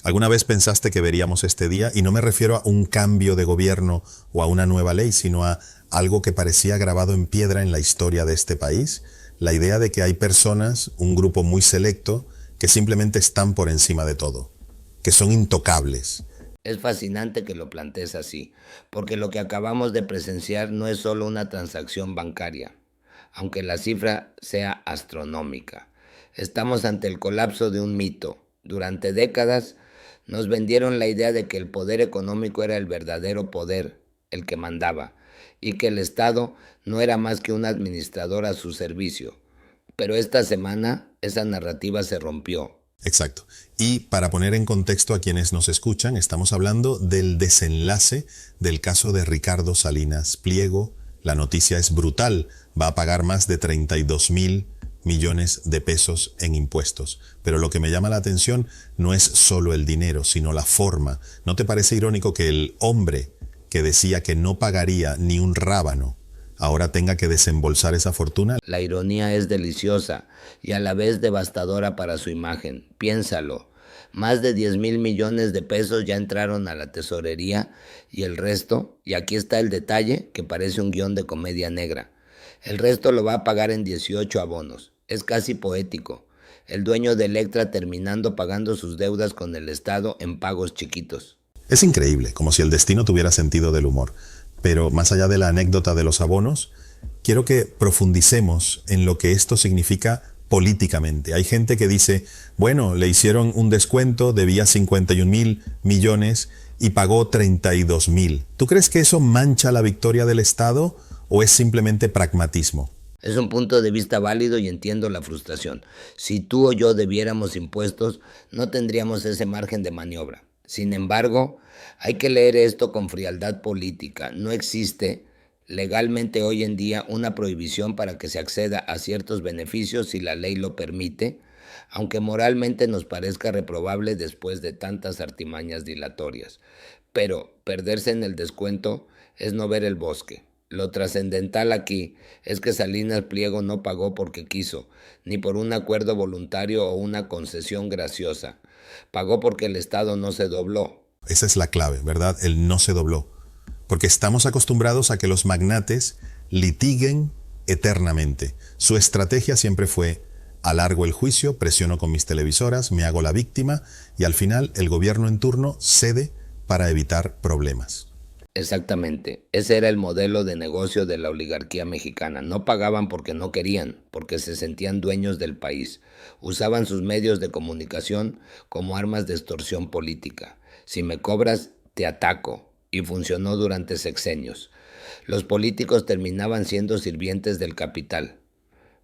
¿Alguna vez pensaste que veríamos este día? Y no me refiero a un cambio de gobierno o a una nueva ley, sino a algo que parecía grabado en piedra en la historia de este país. La idea de que hay personas, un grupo muy selecto, que simplemente están por encima de todo, que son intocables. Es fascinante que lo plantees así, porque lo que acabamos de presenciar no es solo una transacción bancaria, aunque la cifra sea astronómica. Estamos ante el colapso de un mito. Durante décadas nos vendieron la idea de que el poder económico era el verdadero poder, el que mandaba, y que el Estado no era más que un administrador a su servicio. Pero esta semana esa narrativa se rompió. Exacto. Y para poner en contexto a quienes nos escuchan, estamos hablando del desenlace del caso de Ricardo Salinas Pliego. La noticia es brutal. Va a pagar más de 32,000 millones de pesos en impuestos. Pero lo que me llama la atención no es solo el dinero, sino la forma. ¿No te parece irónico que el hombre que decía que no pagaría ni un rábano ahora tenga que desembolsar esa fortuna? La ironía es deliciosa y a la vez devastadora para su imagen. Piénsalo. Más de 10,000 millones de pesos ya entraron a la tesorería y el resto, y aquí está el detalle que parece un guión de comedia negra. El resto lo va a pagar en 18 abonos. Es casi poético. El dueño de Electra terminando pagando sus deudas con el Estado en pagos chiquitos. Es increíble, como si el destino tuviera sentido del humor. Pero más allá de la anécdota de los abonos, quiero que profundicemos en lo que esto significa políticamente. Hay gente que dice, bueno, le hicieron un descuento, debía 51,000 millones y pagó 32,000. ¿Tú crees que eso mancha la victoria del Estado o es simplemente pragmatismo? Es un punto de vista válido y entiendo la frustración. Si tú o yo debiéramos impuestos, no tendríamos ese margen de maniobra. Sin embargo, hay que leer esto con frialdad política. No existe legalmente hoy en día una prohibición para que se acceda a ciertos beneficios si la ley lo permite, aunque moralmente nos parezca reprobable después de tantas artimañas dilatorias. Pero perderse en el descuento es no ver el bosque. Lo trascendental aquí es que Salinas Pliego no pagó porque quiso, ni por un acuerdo voluntario o una concesión graciosa. Pagó porque el Estado no se dobló. Esa es la clave, ¿verdad? El no se dobló. Porque estamos acostumbrados a que los magnates litiguen eternamente. Su estrategia siempre fue: alargo el juicio, presiono con mis televisoras, me hago la víctima y al final el gobierno en turno cede para evitar problemas. Exactamente, ese era el modelo de negocio de la oligarquía mexicana. No pagaban porque no querían, porque se sentían dueños del país. Usaban sus medios de comunicación como armas de extorsión política. Si me cobras, te ataco. Y funcionó durante sexenios. Los políticos terminaban siendo sirvientes del capital.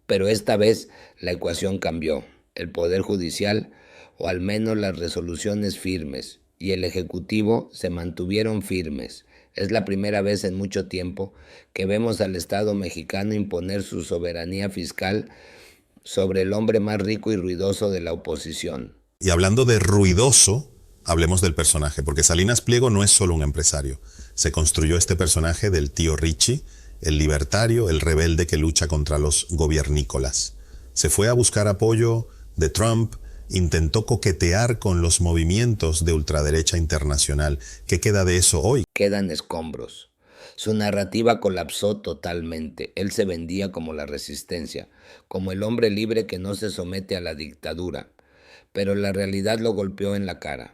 Pero esta vez la ecuación cambió. El Poder Judicial, o al menos las resoluciones firmes, y el Ejecutivo se mantuvieron firmes. Es la primera vez en mucho tiempo que vemos al Estado mexicano imponer su soberanía fiscal sobre el hombre más rico y ruidoso de la oposición. Y hablando de ruidoso, hablemos del personaje, porque Salinas Pliego no es solo un empresario. Se construyó este personaje del tío Richie, el libertario, el rebelde que lucha contra los gobiernícolas. Se fue a buscar apoyo de Trump, intentó coquetear con los movimientos de ultraderecha internacional. ¿Qué queda de eso hoy? Quedan escombros. Su narrativa colapsó totalmente. Él se vendía como la resistencia, como el hombre libre que no se somete a la dictadura. Pero la realidad lo golpeó en la cara.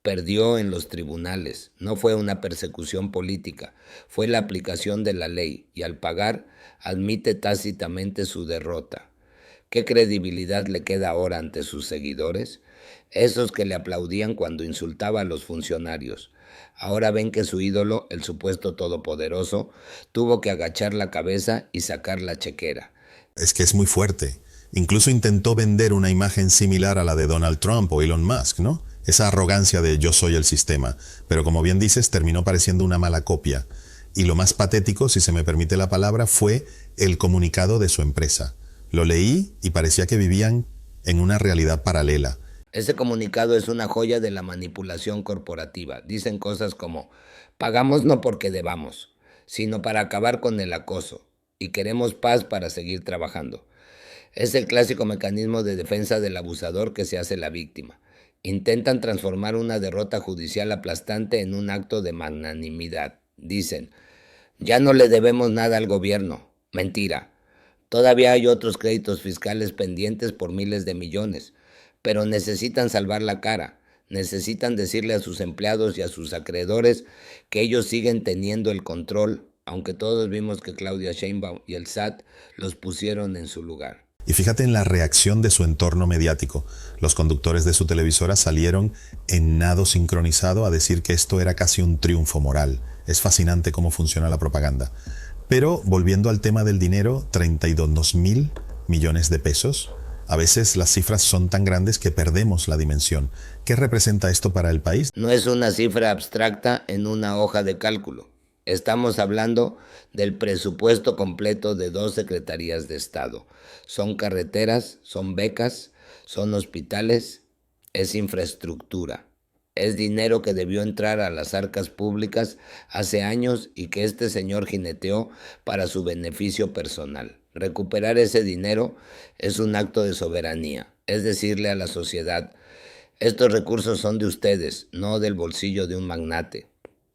Perdió en los tribunales. No fue una persecución política, fue la aplicación de la ley y al pagar admite tácitamente su derrota. ¿Qué credibilidad le queda ahora ante sus seguidores? Esos que le aplaudían cuando insultaba a los funcionarios. Ahora ven que su ídolo, el supuesto todopoderoso, tuvo que agachar la cabeza y sacar la chequera. Es que es muy fuerte. Incluso intentó vender una imagen similar a la de Donald Trump o Elon Musk, ¿no? Esa arrogancia de yo soy el sistema. Pero como bien dices, terminó pareciendo una mala copia. Y lo más patético, si se me permite la palabra, fue el comunicado de su empresa. Lo leí y parecía que vivían en una realidad paralela. Ese comunicado es una joya de la manipulación corporativa. Dicen cosas como, pagamos no porque debamos, sino para acabar con el acoso, y queremos paz para seguir trabajando. Es el clásico mecanismo de defensa del abusador que se hace la víctima. Intentan transformar una derrota judicial aplastante en un acto de magnanimidad. Dicen, ya no le debemos nada al gobierno. Mentira. Todavía hay otros créditos fiscales pendientes por miles de millones, pero necesitan salvar la cara. Necesitan decirle a sus empleados y a sus acreedores que ellos siguen teniendo el control, aunque todos vimos que Claudia Sheinbaum y el SAT los pusieron en su lugar. Y fíjate en la reacción de su entorno mediático. Los conductores de su televisora salieron en nado sincronizado a decir que esto era casi un triunfo moral. Es fascinante cómo funciona la propaganda. Pero volviendo al tema del dinero, 32.000 millones de pesos. A veces las cifras son tan grandes que perdemos la dimensión. ¿Qué representa esto para el país? No es una cifra abstracta en una hoja de cálculo. Estamos hablando del presupuesto completo de 2 secretarías de Estado. Son carreteras, son becas, son hospitales, es infraestructura. Es dinero que debió entrar a las arcas públicas hace años y que este señor jineteó para su beneficio personal. Recuperar ese dinero es un acto de soberanía, es decirle a la sociedad, estos recursos son de ustedes, no del bolsillo de un magnate.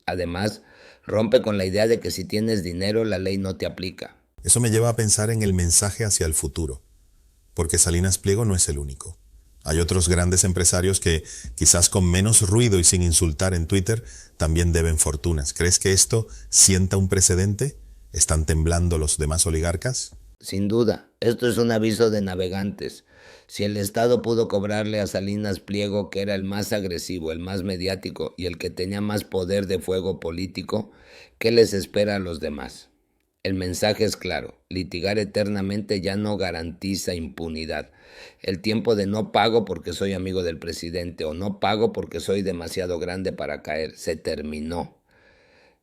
Además, rompe con la idea de que si tienes dinero la ley no te aplica. Eso me lleva a pensar en el mensaje hacia el futuro, porque Salinas Pliego no es el único. Hay otros grandes empresarios que, quizás con menos ruido y sin insultar en Twitter, también deben fortunas. ¿Crees que esto sienta un precedente? ¿Están temblando los demás oligarcas? Sin duda, esto es un aviso de navegantes. Si el Estado pudo cobrarle a Salinas Pliego, que era el más agresivo, el más mediático y el que tenía más poder de fuego político, ¿qué les espera a los demás? El mensaje es claro, litigar eternamente ya no garantiza impunidad. El tiempo de no pago porque soy amigo del presidente o no pago porque soy demasiado grande para caer se terminó.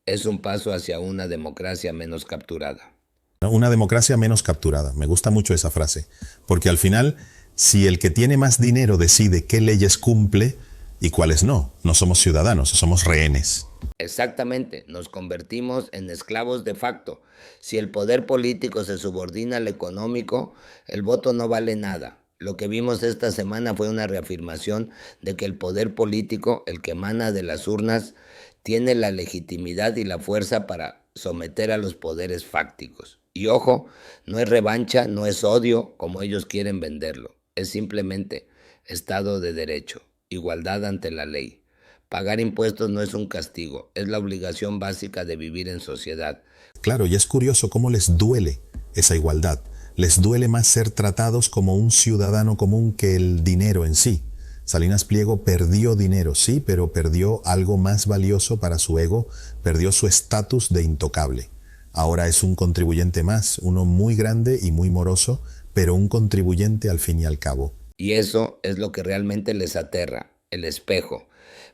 Es un paso hacia una democracia menos capturada. Una democracia menos capturada. Me gusta mucho esa frase, porque al final, si el que tiene más dinero decide qué leyes cumple y cuáles no, no somos ciudadanos, somos rehenes. Exactamente, nos convertimos en esclavos de facto. Si el poder político se subordina al económico, el voto no vale nada. Lo que vimos esta semana fue una reafirmación de que el poder político, el que emana de las urnas, tiene la legitimidad y la fuerza para someter a los poderes fácticos. Y ojo, no es revancha, no es odio como ellos quieren venderlo. Es simplemente Estado de Derecho, igualdad ante la ley. Pagar impuestos no es un castigo, es la obligación básica de vivir en sociedad. Claro, y es curioso cómo les duele esa igualdad. Les duele más ser tratados como un ciudadano común que el dinero en sí. Salinas Pliego perdió dinero, sí, pero perdió algo más valioso para su ego, perdió su estatus de intocable. Ahora es un contribuyente más, uno muy grande y muy moroso, pero un contribuyente al fin y al cabo. Y eso es lo que realmente les aterra, el espejo.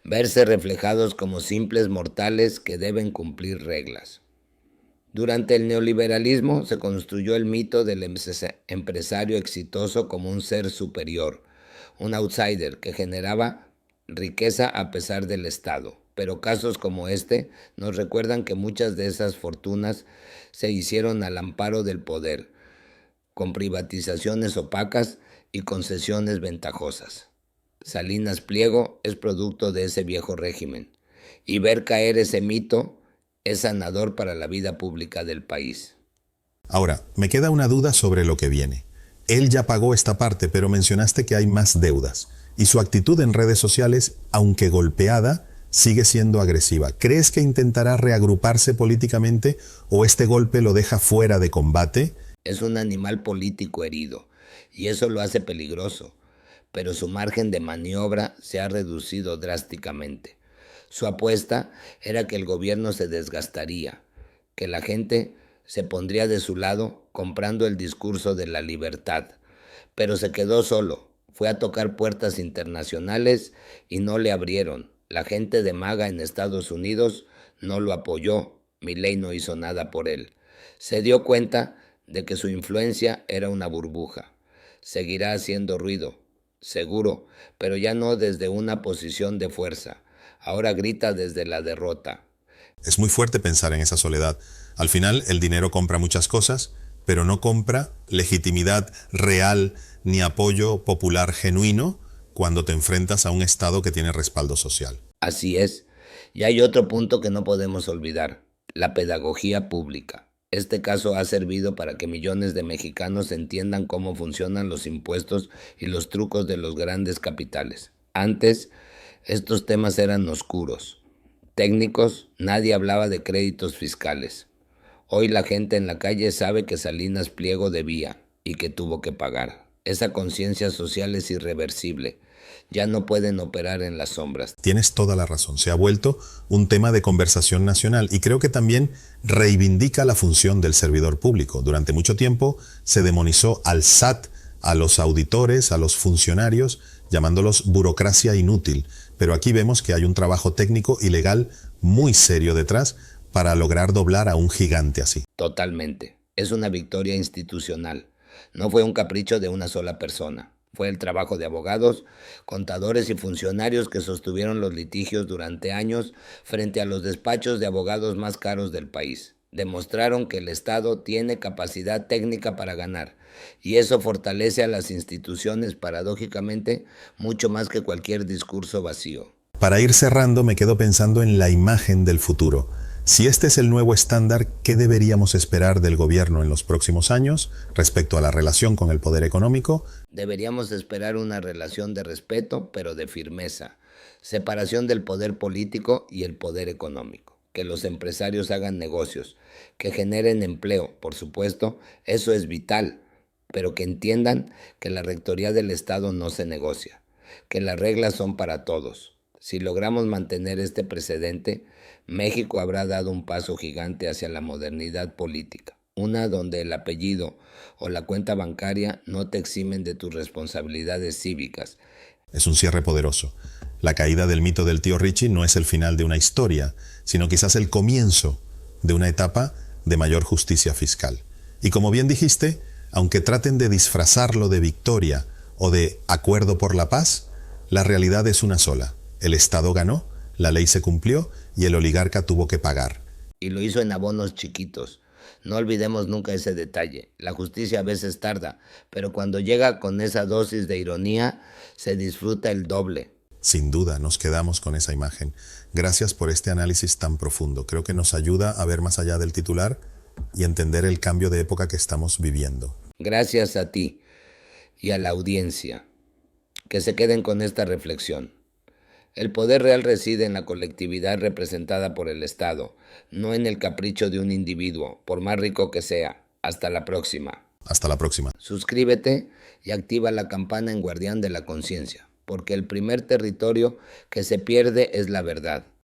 Verse reflejados como simples mortales que deben cumplir reglas. Durante el neoliberalismo se construyó el mito del empresario exitoso como un ser superior, un outsider que generaba riqueza a pesar del Estado. Pero casos como este nos recuerdan que muchas de esas fortunas se hicieron al amparo del poder, con privatizaciones opacas y concesiones ventajosas. Salinas Pliego es producto de ese viejo régimen, y ver caer ese mito es sanador para la vida pública del país. Ahora, me queda una duda sobre lo que viene. Él ya pagó esta parte, pero mencionaste que hay más deudas, y su actitud en redes sociales, aunque golpeada, sigue siendo agresiva. ¿Crees que intentará reagruparse políticamente o este golpe lo deja fuera de combate? Es un animal político herido, y eso lo hace peligroso, pero su margen de maniobra se ha reducido drásticamente. Su apuesta era que el gobierno se desgastaría, que la gente se pondría de su lado comprando el discurso de la libertad, pero se quedó solo, fue a tocar puertas internacionales y no le abrieron. La gente de MAGA en Estados Unidos no lo apoyó, Milei no hizo nada por él. Se dio cuenta de que su influencia era una burbuja. Seguirá haciendo ruido, seguro, pero ya no desde una posición de fuerza. Ahora grita desde la derrota. Es muy fuerte pensar en esa soledad. Al final, el dinero compra muchas cosas, pero no compra legitimidad real ni apoyo popular genuino cuando te enfrentas a un Estado que tiene respaldo social. Así es. Y hay otro punto que no podemos olvidar, la pedagogía pública. Este caso ha servido para que millones de mexicanos entiendan cómo funcionan los impuestos y los trucos de los grandes capitales. Antes, estos temas eran oscuros. Técnicos, nadie hablaba de créditos fiscales. Hoy la gente en la calle sabe que Salinas Pliego debía y que tuvo que pagar. Esa conciencia social es irreversible. Ya no pueden operar en las sombras. Tienes toda la razón. Se ha vuelto un tema de conversación nacional y creo que también reivindica la función del servidor público. Durante mucho tiempo se demonizó al SAT, a los auditores, a los funcionarios, llamándolos burocracia inútil. Pero aquí vemos que hay un trabajo técnico y legal muy serio detrás para lograr doblar a un gigante así. Totalmente. Es una victoria institucional. No fue un capricho de una sola persona. Fue el trabajo de abogados, contadores y funcionarios que sostuvieron los litigios durante años frente a los despachos de abogados más caros del país. Demostraron que el Estado tiene capacidad técnica para ganar, y eso fortalece a las instituciones, paradójicamente, mucho más que cualquier discurso vacío. Para ir cerrando, me quedo pensando en la imagen del futuro. Si este es el nuevo estándar, ¿qué deberíamos esperar del gobierno en los próximos años respecto a la relación con el poder económico? Deberíamos esperar una relación de respeto, pero de firmeza. Separación del poder político y el poder económico. Que los empresarios hagan negocios, que generen empleo, por supuesto, eso es vital, pero que entiendan que la rectoría del Estado no se negocia, que las reglas son para todos. Si logramos mantener este precedente, México habrá dado un paso gigante hacia la modernidad política, una donde el apellido o la cuenta bancaria no te eximen de tus responsabilidades cívicas. Es un cierre poderoso. La caída del mito del tío Richie no es el final de una historia, sino quizás el comienzo de una etapa de mayor justicia fiscal. Y como bien dijiste, aunque traten de disfrazarlo de victoria o de acuerdo por la paz, la realidad es una sola. El Estado ganó, la ley se cumplió y el oligarca tuvo que pagar. Y lo hizo en abonos chiquitos. No olvidemos nunca ese detalle. La justicia a veces tarda, pero cuando llega con esa dosis de ironía, se disfruta el doble. Sin duda, nos quedamos con esa imagen. Gracias por este análisis tan profundo. Creo que nos ayuda a ver más allá del titular y entender el cambio de época que estamos viviendo. Gracias a ti y a la audiencia. Que se queden con esta reflexión. El poder real reside en la colectividad representada por el Estado, no en el capricho de un individuo, por más rico que sea. Hasta la próxima. Hasta la próxima. Suscríbete y activa la campana en Guardián de la Conciencia, porque el primer territorio que se pierde es la verdad.